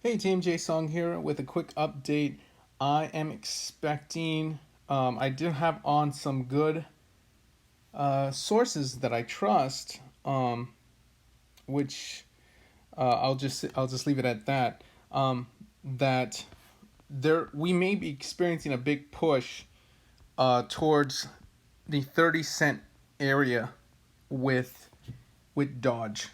Hey team, Jay Song here with a quick update. I am expecting, I do have on some good sources that I trust, which I'll just leave it at that. That there we may be experiencing a big push towards the 30 cent area with DOGE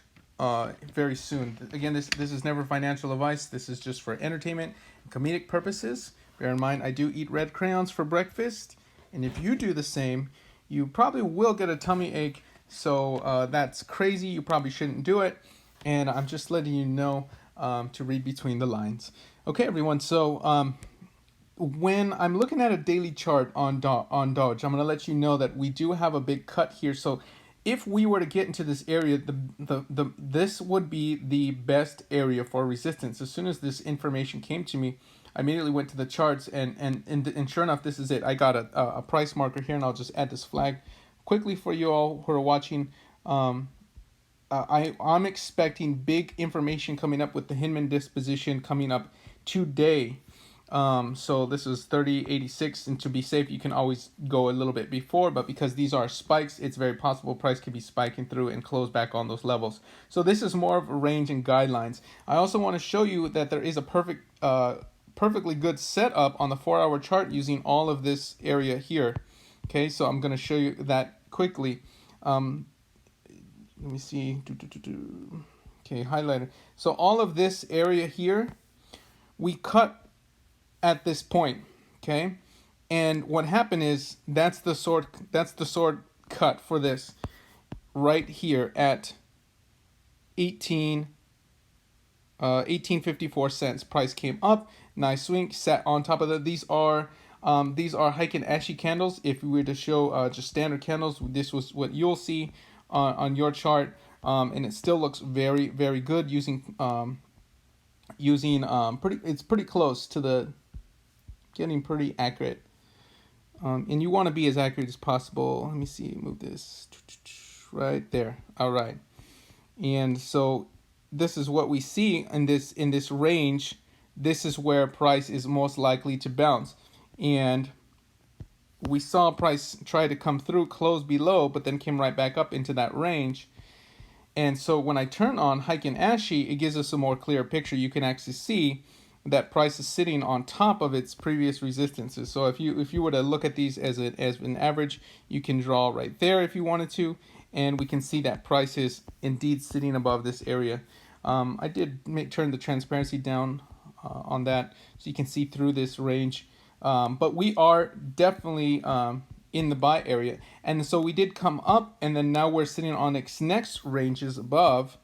very soon. Again, this is never financial advice. This is just for entertainment and comedic purposes. Bear in mind, I do eat red crayons for breakfast, and if you do the same, you probably will get a tummy ache. So that's crazy. You probably shouldn't do it. And I'm just letting you know to read between the lines. Okay, everyone. So when I'm looking at a daily chart on Doge, I'm going to let you know that we do have a big cut here. So if we were to get into this area, this would be the best area for resistance. As soon as this information came to me, I immediately went to the charts, and sure enough, this is it. I got a price marker here, and I'll just add this flag quickly for you all who are watching. I'm expecting big information coming up with the Hinman disposition coming up today. So this is 30.86, and to be safe, you can always go a little bit before, but because these are spikes, it's very possible price could be spiking through and close back on those levels. So this is more of a range and guidelines. I also want to show you that there is a perfectly good setup on the 4-hour chart using all of this area here. Okay, so I'm going to show you that quickly. Let me see. Okay, highlighter. So all of this area here, we cut at this point, okay, and what happened is that's the sword cut for this right here at 18.54 cents. Price came up, nice swing, sat on top of that. These are hike and ashy candles. If we were to show just standard candles, this was what you'll see on your chart, and it still looks very, very good using it's pretty close to the getting pretty accurate, and you want to be as accurate as possible. Let me see, move this right there. All right, and so this is what we see in this range. This is where price is most likely to bounce, and we saw price try to come through, close below, but then came right back up into that range. And so when I turn on hike and ashy, it gives us a more clear picture. You can actually see that price is sitting on top of its previous resistances. So if you were to look at these as an average, you can draw right there if you wanted to, and we can see that price is indeed sitting above this area. I did turn the transparency down on that so you can see through this range, but we are definitely in the buy area, and so we did come up, and then now we're sitting on its next ranges above,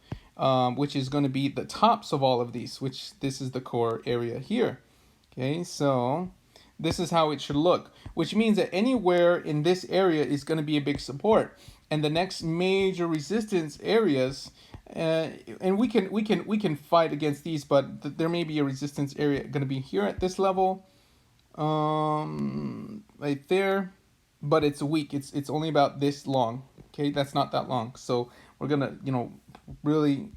which is going to be the tops of all of these, which this is the core area here. Okay, so this is how it should look, which means that anywhere in this area is going to be a big support, and the next major resistance areas, and we can fight against these, but there may be a resistance area going to be here at this level, right there, but it's weak. It's only about this long. Okay, that's not that long. So we're gonna really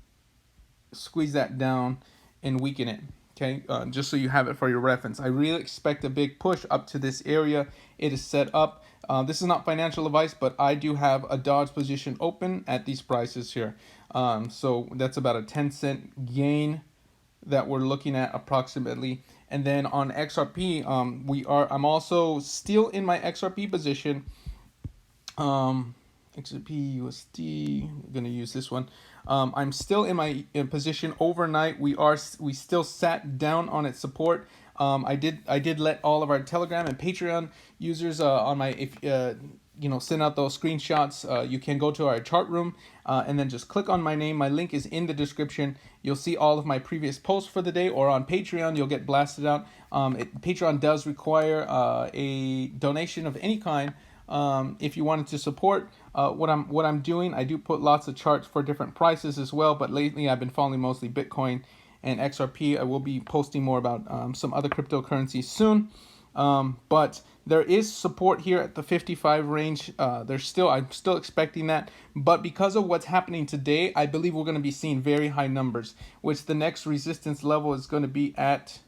squeeze that down and weaken it. Okay, just so you have it for your reference. I really expect a big push up to this area. It is set up. This is not financial advice, but I do have a Dodge position open at these prices here. So that's about a 10-cent gain that we're looking at approximately. And then on XRP, I'm also still in my XRP position. XRP USD, I'm gonna use this one. I'm still in my position overnight. We still sat down on its support. I did let all of our Telegram and Patreon users on my send out those screenshots. You can go to our chart room and then just click on my name. My link is in the description. You'll see all of my previous posts for the day, or on Patreon, you'll get blasted out. Patreon does require a donation of any kind. If you wanted to support what I'm doing, I do put lots of charts for different prices as well, but lately I've been following mostly Bitcoin and XRP. I will be posting more about some other cryptocurrencies soon. But There is support here at the 55 range. I'm still expecting that, but because of what's happening today, I believe we're going to be seeing very high numbers, which the next resistance level is going to be at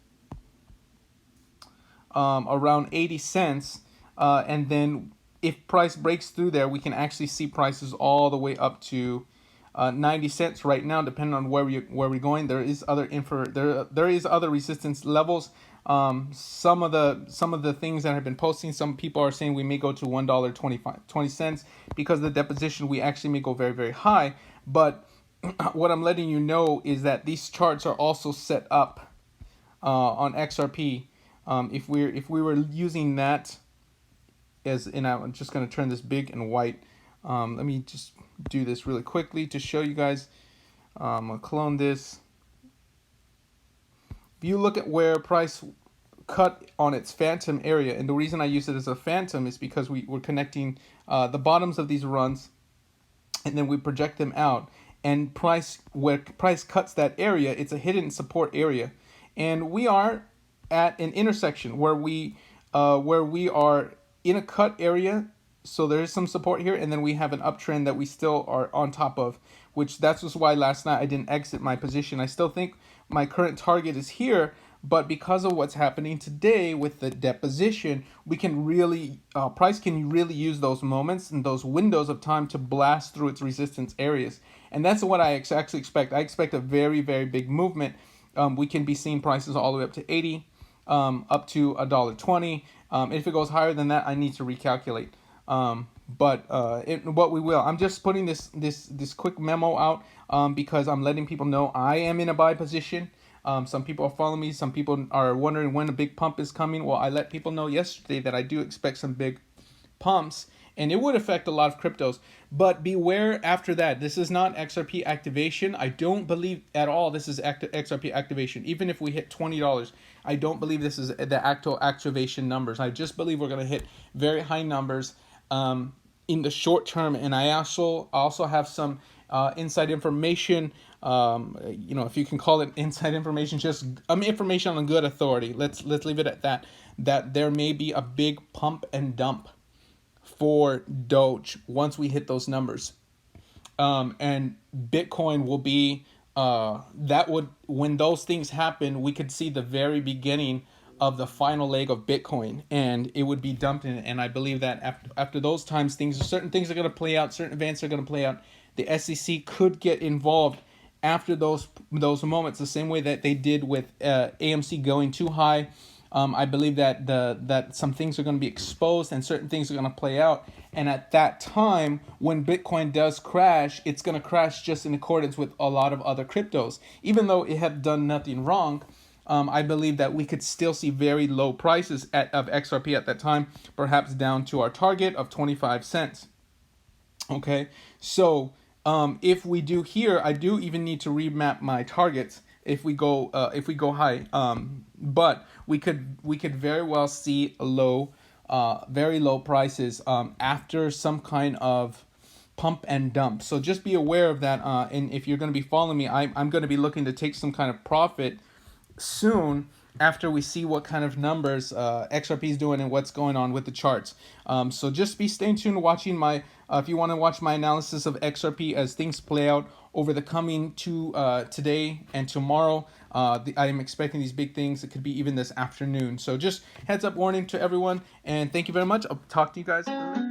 around 80 cents, and then if price breaks through there, we can actually see prices all the way up to 90 cents right now, depending on where we're going. There is other there is other resistance levels. Some of the things that have been posting, some people are saying we may go to $1.20 because of the deposition. We actually may go very, very high. But what I'm letting you know is that these charts are also set up on XRP. If we were using that as, and I'm just going to turn this big and white. Let me just do this really quickly to show you guys. I'm going to clone this. If you look at where price cut on its phantom area, and the reason I use it as a phantom is because we're connecting the bottoms of these runs, and then we project them out. And where price cuts that area, it's a hidden support area, and we are at an intersection where we are in a cut area. So there is some support here, and then we have an uptrend that we still are on top of, which that's just why last night I didn't exit my position. I still think my current target is here, but because of what's happening today with the deposition, we can really, price can really use those moments and those windows of time to blast through its resistance areas. And that's what I actually expect. I expect a very, very big movement. We can be seeing prices all the way up to 80, up to $1.20. If it goes higher than that, I need to recalculate. What we will, I'm just putting this quick memo out because I'm letting people know I am in a buy position. Some people are following me. Some people are wondering when a big pump is coming. Well, I let people know yesterday that I do expect some big pumps, and it would affect a lot of cryptos. But beware after that. This is not XRP activation. I don't believe at all this is XRP activation. Even if we hit $20, I don't believe this is the actual activation numbers. I just believe we're going to hit very high numbers in the short term. And I also have some inside information. If you can call it inside information, just information on good authority. Let's leave it at that. That there may be a big pump and dump for Doge once we hit those numbers, and Bitcoin will be when those things happen, we could see the very beginning of the final leg of Bitcoin, and it would be dumped in. And I believe that after those times, certain things are going to play out, certain events are going to play out. The SEC could get involved after those moments, the same way that they did with AMC going too high. I believe that some things are going to be exposed and certain things are going to play out. And at that time, when Bitcoin does crash, it's going to crash just in accordance with a lot of other cryptos. Even though it had done nothing wrong, I believe that we could still see very low prices of XRP at that time, perhaps down to our target of 25 cents. Okay, so if we do here, I do even need to remap my targets if we go high. But we could very well see very low prices after some kind of pump and dump. So just be aware of that. And if you're going to be following me, I'm going to be looking to take some kind of profit soon after we see what kind of numbers XRP is doing and what's going on with the charts. So just be staying tuned, watching my, if you want to watch my analysis of XRP as things play out over the coming today and tomorrow. I am expecting these big things. It could be even this afternoon. So just heads up warning to everyone, and thank you very much. I'll talk to you guys later.